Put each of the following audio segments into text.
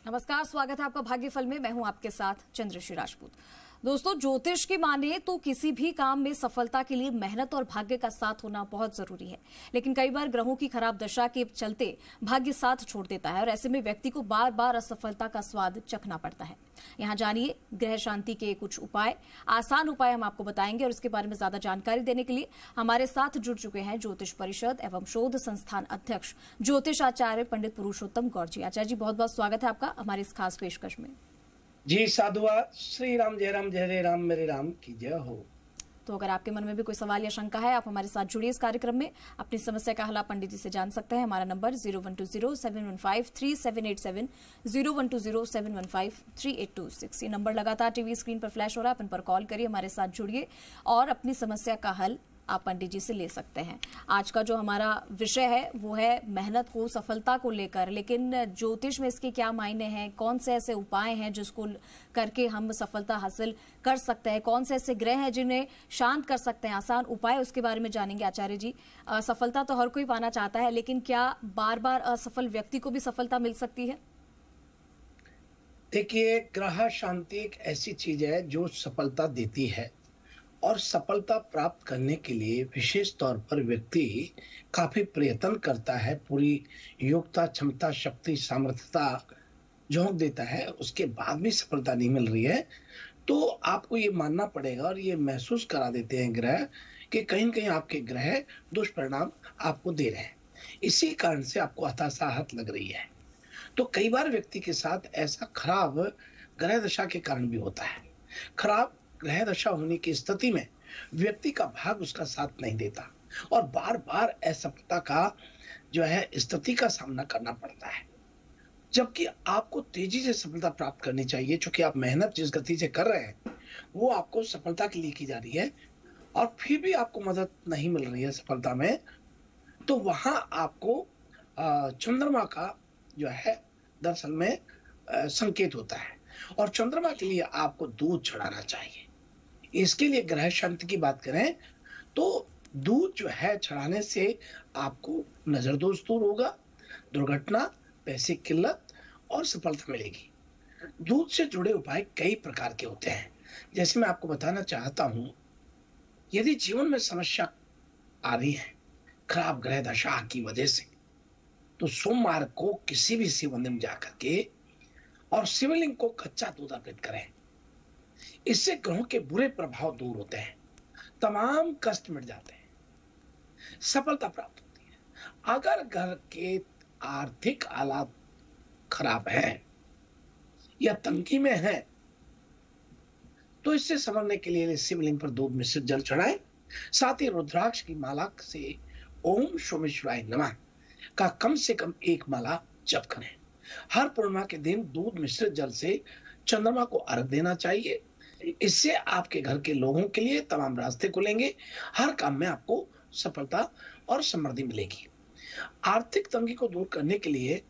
नमस्कार, स्वागत है आपका भाग्यफल में। मैं हूं आपके साथ चंद्रश्री राजपूत। दोस्तों, ज्योतिष की माने तो किसी भी काम में सफलता के लिए मेहनत और भाग्य का साथ होना बहुत जरूरी है, लेकिन कई बार ग्रहों की खराब दशा के चलते भाग्य साथ छोड़ देता है और ऐसे में व्यक्ति को बार बार असफलता का स्वाद चखना पड़ता है। यहाँ जानिए ग्रह शांति के कुछ उपाय, आसान उपाय हम आपको बताएंगे और इसके बारे में ज्यादा जानकारी देने के लिए हमारे साथ जुड़ चुके हैं ज्योतिष परिषद एवं शोध संस्थान अध्यक्ष ज्योतिष आचार्य पंडित पुरुषोत्तम गौर जी। आचार्य जी, बहुत बहुत स्वागत है आपका हमारी इस खास पेशकश में। जी साधुवाद। श्री राम जय राम जय राम मेरे राम की जय हो। तो अगर आपके मन में भी कोई सवाल या शंका है, आप हमारे साथ जुड़िए इस कार्यक्रम में। अपनी समस्या का हल आप पंडित जी से जान सकते हैं। हमारा नंबर 0120-715-3787, 0120-715-3826। ये नंबर लगातार टीवी स्क्रीन पर फ्लैश हो रहा है, अपन पर कॉल करिए, हमारे साथ जुड़िए और अपनी समस्या का हल आप पंडित जी से ले सकते हैं। आज का जो हमारा विषय है वो है मेहनत को, सफलता को लेकर। लेकिन ज्योतिष में इसके क्या मायने हैं, कौन से ऐसे उपाय हैं जिसको करके हम सफलता हासिल कर सकते हैं, कौन से ऐसे ग्रह हैं जिन्हें शांत कर सकते हैं, आसान उपाय, उसके बारे में जानेंगे आचार्य जी। सफलता तो हर कोई पाना चाहता है, लेकिन क्या बार बार असफल व्यक्ति को भी सफलता मिल सकती है? देखिए, ग्रह शांति एक ऐसी चीज है जो सफलता देती है और सफलता प्राप्त करने के लिए विशेष तौर पर व्यक्ति काफी प्रयत्न करता है, पूरी योग्यता, क्षमता, शक्ति, सामर्थ्यता झोंक देता है, उसके बाद भी सफलता नहीं मिल रही है तो आपको ये मानना पड़ेगा और ये महसूस करा देते हैं ग्रह कि कहीं न कहीं आपके ग्रह दुष्परिणाम आपको दे रहे हैं। इसी कारण से आपको हताशाहत लग रही है। तो कई बार व्यक्ति के साथ ऐसा खराब ग्रह दशा के कारण भी होता है। खराब ग्रह दशा होने की स्थिति में व्यक्ति का भाग उसका साथ नहीं देता और बार बार असफलता का जो है स्थिति का सामना करना पड़ता है, जबकि आपको तेजी से सफलता प्राप्त करनी चाहिए। चूंकि आप मेहनत जिस गति से कर रहे हैं वो आपको सफलता के लिए की जा रही है और फिर भी आपको मदद नहीं मिल रही है सफलता में, तो वहां आपको चंद्रमा का जो है दरअसल में संकेत होता है और चंद्रमा के लिए आपको दूध चढ़ाना चाहिए। इसके लिए ग्रह शांति की बात करें तो दूध जो है चढ़ाने से आपको नजर दोष दूर होगा, दुर्घटना, पैसे की किल्लत और सफलता मिलेगी। दूध से जुड़े उपाय कई प्रकार के होते हैं, जैसे मैं आपको बताना चाहता हूं। यदि जीवन में समस्या आ रही है खराब ग्रह दशा की वजह से, तो सोमवार को किसी भी शिव मंदिर में जाकर के और शिवलिंग को कच्चा दूध अर्पित करें। इससे ग्रहों के बुरे प्रभाव दूर होते हैं, तमाम कष्ट मिट जाते हैं, सफलता प्राप्त होती है। अगर घर के आर्थिक हालात खराब है या तंगी में है तो इससे संभलने के लिए शिवलिंग पर दूध मिश्रित जल चढ़ाएं। साथ ही रुद्राक्ष की माला से ओम सोमेश्वराय नमः का कम से कम एक माला जप करें। हर पूर्णिमा के दिन दूध मिश्रित जल से चंद्रमा को अर्घ देना चाहिए। इससे आपके घर के लोगों के लिए तमाम रास्ते खुलेंगे, हर काम में आपको सफलता और समृद्धि मिलेगी। आर्थिक तंगी को दूर करने के लिए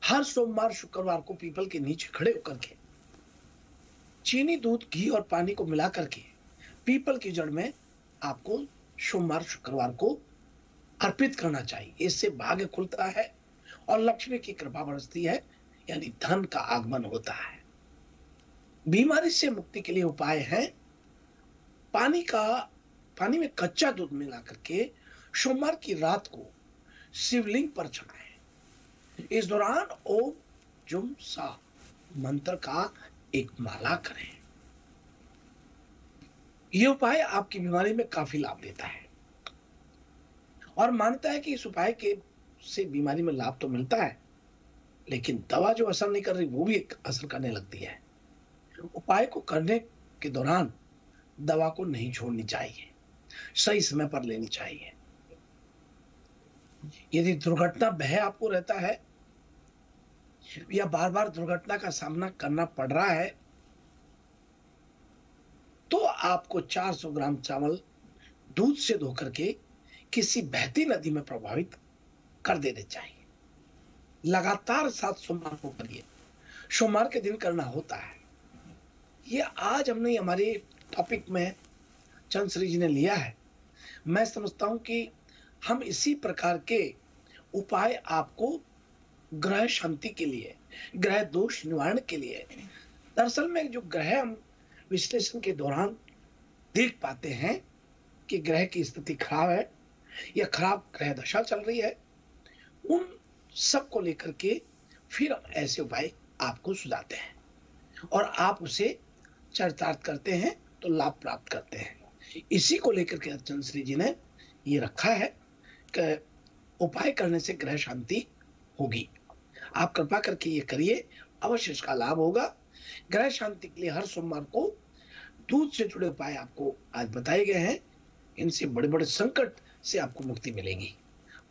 हर सोमवार शुक्रवार को पीपल के नीचे खड़े होकर के चीनी, दूध, घी और पानी को मिला करके पीपल की जड़ में आपको सोमवार शुक्रवार को अर्पित करना चाहिए। इससे भाग्य खुलता है और लक्ष्मी की कृपा बरसती है, यानी धन का आगमन होता है। बीमारी से मुक्ति के लिए उपाय है पानी में कच्चा दूध मिला करके सोमवार की रात को शिवलिंग पर चढ़ाएं। इस दौरान ओम जुम सा मंत्र का एक माला करें। यह उपाय आपकी बीमारी में काफी लाभ देता है और मानता है कि इस उपाय के से बीमारी में लाभ तो मिलता है, लेकिन दवा जो असर नहीं कर रही वो भी एक असर करने लगती है। उपाय को करने के दौरान दवा को नहीं छोड़नी चाहिए, सही समय पर लेनी चाहिए। यदि दुर्घटना भय आपको रहता है या बार बार दुर्घटना का सामना करना पड़ रहा है तो आपको 400 ग्राम चावल दूध से धोकर के किसी बहती नदी में प्रभावित कर देने चाहिए। लगातार 7 सोमवार को करिए, सोमवार के दिन करना होता है। ये आज हमने हमारे टॉपिक में चंद्रश्री जी ने लिया है। मैं समझता हूं कि हम इसी प्रकार के उपाय आपको ग्रह शांति के लिए, ग्रह दोष निवारण के लिए। दरअसल में जो ग्रह हम विश्लेषण के दौरान देख पाते हैं कि ग्रह की स्थिति खराब है या खराब ग्रह दशा चल रही है, उन सब को लेकर के फिर हम ऐसे उपाय आपको सुझाते हैं और आप उसे चरितार्थ करते हैं तो लाभ प्राप्त करते हैं। इसी को लेकर के अर्चन श्री जी ने ये रखा है कि उपाय करने से ग्रह शांति होगी। आप कृपा करके ये करिए, अवश्य इसका लाभ होगा। ग्रह शांति के लिए हर सोमवार को दूध से जुड़े उपाय आपको आज बताए गए हैं। इनसे बड़े बड़े संकट से आपको मुक्ति मिलेगी।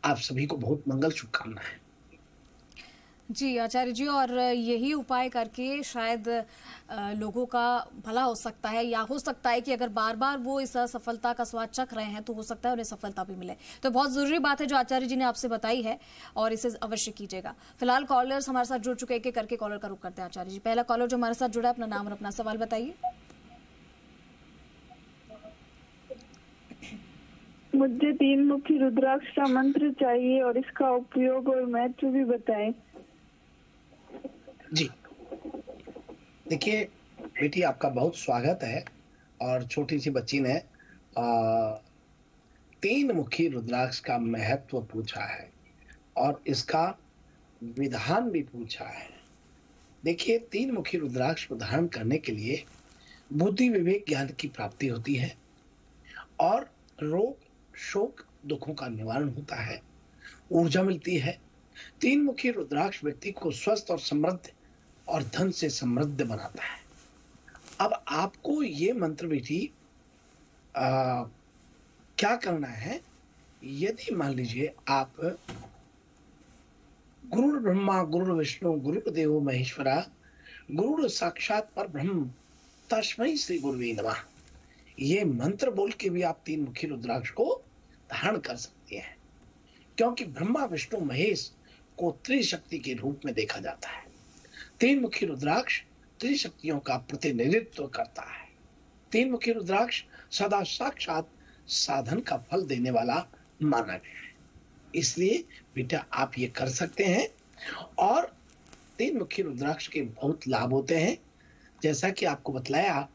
आप सभी को बहुत मंगल शुभकामनाएं। जी आचार्य जी, और यही उपाय करके शायद लोगों का भला हो सकता है, या हो सकता है कि अगर बार बार वो इस असफलता का स्वाद चख रहे हैं तो हो सकता है उन्हें सफलता भी मिले। तो बहुत जरूरी बात है जो आचार्य जी ने आपसे बताई है और इसे अवश्य कीजिएगा। फिलहाल कॉलर्स हमारे साथ जुड़ चुके, एक एक करके कॉलर का रुख करते हैं आचार्य जी। पहला कॉलर जो हमारे साथ जुड़ा है, अपना नाम और अपना सवाल बताइए। मुझे 3 मुखी रुद्राक्ष का मंत्र चाहिए और इसका उपयोग और महत्व भी बताएं। जी देखिए बेटी, आपका बहुत स्वागत है। और छोटी सी बच्ची ने 3 मुखी रुद्राक्ष का महत्व पूछा है और इसका विधान भी पूछा है। देखिए 3 मुखी रुद्राक्ष को धारण करने के लिए बुद्धि विवेक ज्ञान की प्राप्ति होती है और रोग शोक दुखों का निवारण होता है, ऊर्जा मिलती है। 3 मुखी रुद्राक्ष व्यक्ति को स्वस्थ और समृद्ध और धन से समृद्ध बनाता है। अब आपको ये मंत्र बेटी क्या करना है, यदि मान लीजिए आप गुरु ब्रह्मा गुरु विष्णु गुरुदेव महेश्वरा गुरु साक्षात पर ब्रह्म तस्मै श्री गुरुवे नमः, ये मंत्र बोल के भी आप 3 मुखी रुद्राक्ष को धारण कर सकते हैं, क्योंकि ब्रह्मा विष्णु महेश को त्रिशक्ति के रूप में देखा जाता है। 3 मुखी रुद्राक्ष त्रिशक्तियों का प्रतिनिधित्व करता है। 3 मुखी रुद्राक्ष सदा साक्षात साधन का फल देने वाला माना गया है। इसलिए बेटा आप ये कर सकते हैं और 3 मुखी रुद्राक्ष के बहुत लाभ होते हैं। जैसा कि आपको बतलाया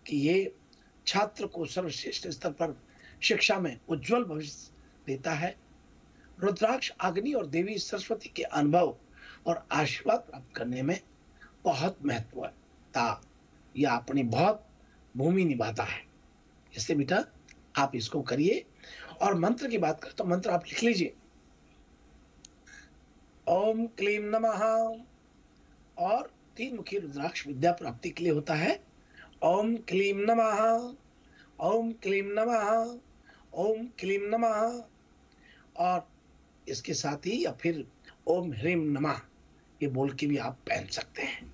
कि ये छात्र को सर्वश्रेष्ठ स्तर पर शिक्षा में उज्जवल भविष्य देता है। रुद्राक्ष अग्नि और देवी सरस्वती के अनुभव और आशीर्वाद प्राप्त करने में बहुत महत्वता या अपनी बहुत भूमि निभाता है। इसलिए बेटा आप इसको करिए। और मंत्र की बात करें तो मंत्र आप लिख लीजिए, ओम क्लीम नमः। और 3 मुखी रुद्राक्ष विद्या प्राप्ति के लिए होता है। ओम क्लीम नमः, ओम क्लीम नमः, ओम क्लीम नमः। और इसके साथ ही या फिर ओम ह्रीम नमः ये बोल के भी आप पहन सकते हैं।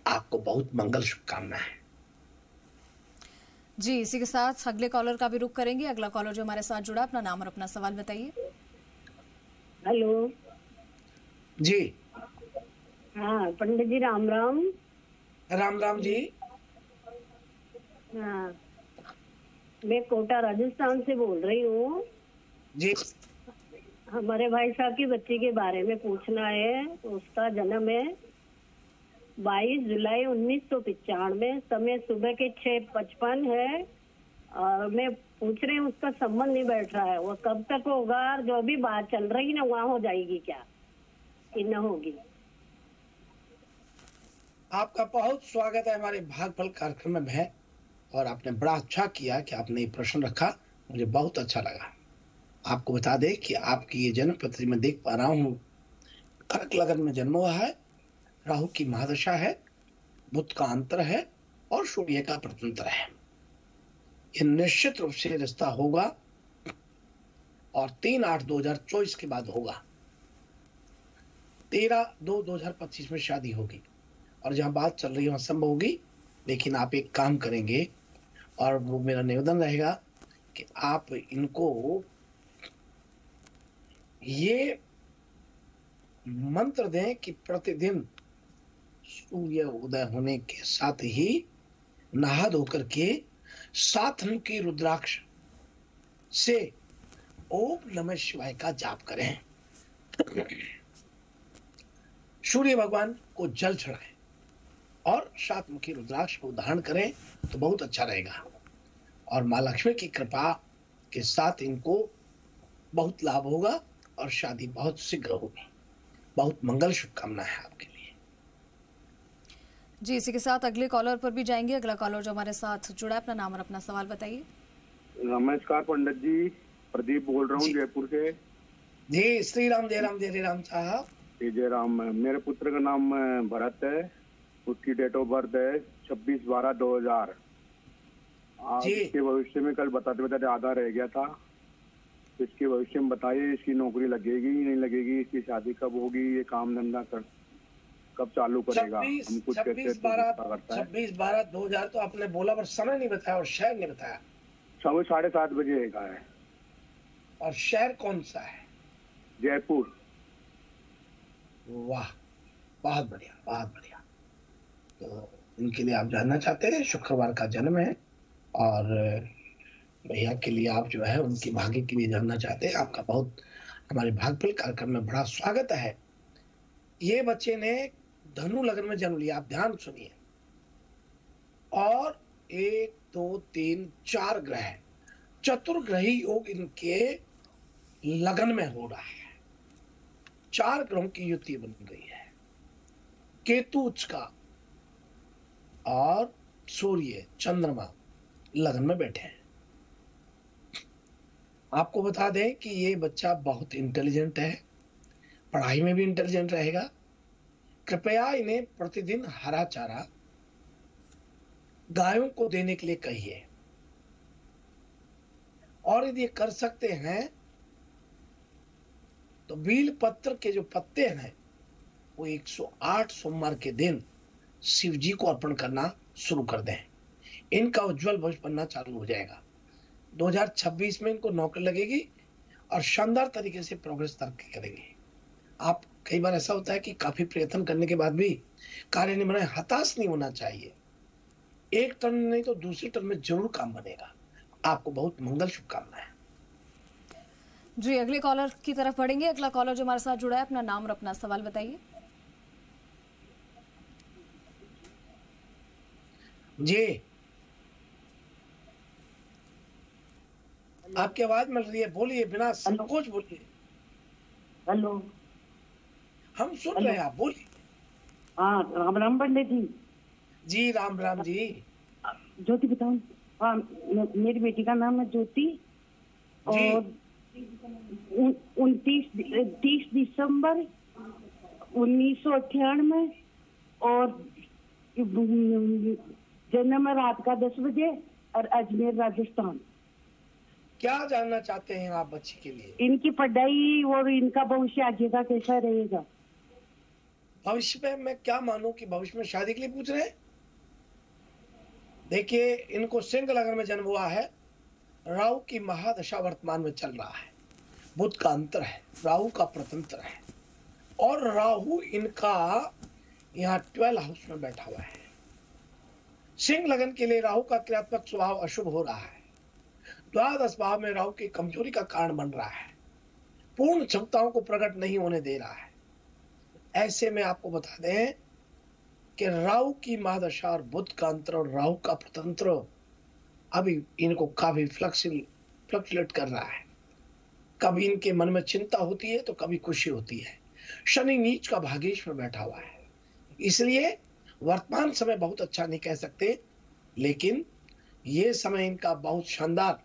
आपको बहुत मंगल शुभकामनाएं। जी इसी के साथ अगले कॉलर का भी रुख करेंगे। अगला कॉलर जो हमारे साथ जुड़ा, अपना नाम और अपना सवाल बताइए। हेलो जी। हाँ पंडित जी राम राम। राम राम जी। हाँ मैं कोटा राजस्थान से बोल रही हूँ जी। हमारे भाई साहब की बच्ची के बारे में पूछना है। उसका जन्म है 22 जुलाई 1995, समय सुबह के 6:55 है। और मैं पूछ रही हूँ उसका संबंध नहीं बैठ रहा है, वो कब तक होगा? जो भी बात चल रही ना वहाँ हो जाएगी क्या कि न होगी? आपका बहुत स्वागत है हमारे भागफल कार्यक्रम में है और आपने बड़ा अच्छा किया कि आपने ये प्रश्न रखा, मुझे बहुत अच्छा लगा। आपको बता दें कि आपकी ये जन्म पत्री में देख पा रहा हूँ कर्क लगन में जन्म हुआ है, राहु की महादशा है, बुध का अंतर है और सूर्य का प्रतंत्र है। ये निश्चित रूप से रिश्ता होगा और 3/8/2024 के बाद होगा। 13/2/2025 में शादी होगी और जहां बात चल रही है वहां संभव होगी। लेकिन आप एक काम करेंगे और वो मेरा निवेदन रहेगा कि आप इनको ये मंत्र दें कि प्रतिदिन सूर्य उदय होने के साथ ही नहा धोकर के 7 मुखी रुद्राक्ष से ओम नमः शिवाय का जाप करें। सूर्य भगवान को जल चढ़ाएं और 7 मुखी रुद्राक्ष को धारण करें तो बहुत अच्छा रहेगा। और माँ लक्ष्मी की कृपा के साथ इनको बहुत लाभ होगा और शादी बहुत शीघ्र होगी। बहुत मंगल शुभकामनाएं है आपके लिए। जी, इसी के साथ अगले कॉलर पर भी जाएंगे। अगला कॉलर जो हमारे साथ जुड़ा है, अपना नाम और अपना सवाल बताइए। नमस्कार पंडित जी, प्रदीप बोल रहा हूँ जयपुर से। जी, श्री राम जय राम जय राम साहब। जय राम। मेरे पुत्र का नाम भरत है, उसकी डेट ऑफ बर्थ है 26/12/2000। आप इसके भविष्य में कल बताते बताते आधा रह गया था, इसके भविष्य में बताइए, इसकी नौकरी लगेगी नहीं लगेगी, इसकी शादी कब होगी, ये काम धंधा कब चालू करेगा, हम कुछ कैसे करता है। 26/12/2000 तो आपने बोला, पर समय नहीं बताया और शहर नहीं बताया। समय 7:30 बजे का है। और शहर कौन सा है? जयपुर। वाह, बहुत बढ़िया बहुत बढ़िया। तो इनके लिए आप जानना चाहते हैं, शुक्रवार का जन्म है और भैया के लिए आप जो है उनकी भाग्य के लिए जानना चाहते हैं। आपका बहुत हमारे भाग्यफल कार्यक्रम में बड़ा स्वागत है। ये बच्चे ने धनु लग्न में जन्म लिया, आप ध्यान सुनिए। और 1 2 3 4 ग्रह, चतुर्ग्रही योग इनके लगन में हो रहा है। 4 ग्रहों की युति बन गई है। केतु उच्च का और सूर्य चंद्रमा लगन में बैठे हैं। आपको बता दें कि ये बच्चा बहुत इंटेलिजेंट है, पढ़ाई में भी इंटेलिजेंट रहेगा। कृपया इन्हें प्रतिदिन हरा चारा गायों को देने के लिए कहिए। और यदि कर सकते हैं तो बील पत्र के जो पत्ते हैं वो 108 सोमवार के दिन शिव जी को अर्पण करना शुरू कर दें। इनका उज्जवल भविष्य बनना चालू हो जाएगा। 2026 में इनको नौकरी लगेगी और शानदार तरीके से प्रोग्रेस तरक्की करेंगे। आप कई बार ऐसा होता है कि काफी प्रयत्न करने के बाद भी कार्य नहीं बने, हताश नहीं होना चाहिए। एक टर्म नहीं तो दूसरी टर्म में जरूर काम बनेगा। आपको बहुत मंगल शुभकामनाएं। जी, अगले कॉलर की तरफ बढ़ेंगे। अगला कॉलर जो हमारे साथ जुड़ा है, अपना नाम और अपना सवाल बताइए। जी, आपकी आवाज मिल रही है, बोलिए, बिना संकोच बोलिए। हेलो, हम सुन रहे हैं, आप बोलिए। हाँ, राम राम पंडित जी। जी राम राम जी। ज्योति बताओ। हाँ, मेरी बेटी का नाम है ज्योति और 30 दिसंबर 1998 और जन्म रात का 10 बजे और अजमेर राजस्थान। क्या जानना चाहते हैं आप बच्ची के लिए? इनकी पढ़ाई और इनका भविष्य आगे का कैसा रहेगा? भविष्य में मैं क्या मानूं कि भविष्य में शादी के लिए पूछ रहे हैं? देखिए, इनको सिंह लग्न में जन्म हुआ है। राहु की महादशा वर्तमान में चल रहा है। बुध का अंतर है, राहु का प्रतंत्र है और राहु इनका यहाँ 12 हाउस में बैठा हुआ है। सिंह लग्न के लिए राहु का क्रियात्मक स्वभाव अशुभ हो रहा है। द्वादश भाव में राहु की कमजोरी का कारण बन रहा है। पूर्ण क्षमताओं को प्रकट नहीं होने दे रहा है। ऐसे में आपको बता दें कि राहु की महादशा और बुध का अंतर और राहु का प्रतंत्र अभी इनको काफी फ्लक्चुएट कर रहा है। कभी इनके मन में चिंता होती है तो कभी खुशी होती है। शनि नीच का भागेश में बैठा हुआ है, इसलिए वर्तमान समय बहुत अच्छा नहीं कह सकते, लेकिन ये समय इनका बहुत शानदार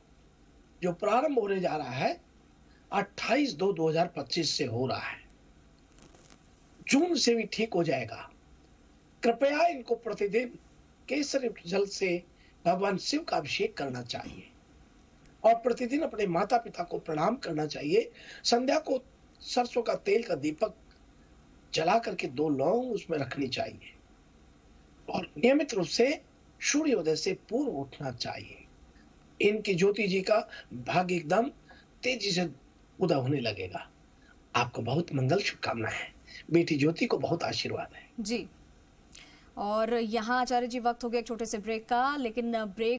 जो प्रारंभ होने जा रहा है 28/2/2025 से हो रहा है। जून से भी ठीक हो जाएगा। कृपया इनको प्रतिदिन केसर जल से भगवान शिव का अभिषेक करना चाहिए और प्रतिदिन अपने माता पिता को प्रणाम करना चाहिए। संध्या को सरसों का तेल का दीपक जला करके 2 लौंग उसमें रखनी चाहिए और नियमित रूप से सूर्योदय से पूर्व उठना चाहिए। इनकी ज्योति जी का भाग्य एकदम तेजी से उदय होने लगेगा। आपको बहुत मंगल शुभकामनाएं हैं। बेटी ज्योति को बहुत आशीर्वाद है। जी, और यहाँ आचार्य जी वक्त हो गया एक छोटे से ब्रेक का, लेकिन ब्रेक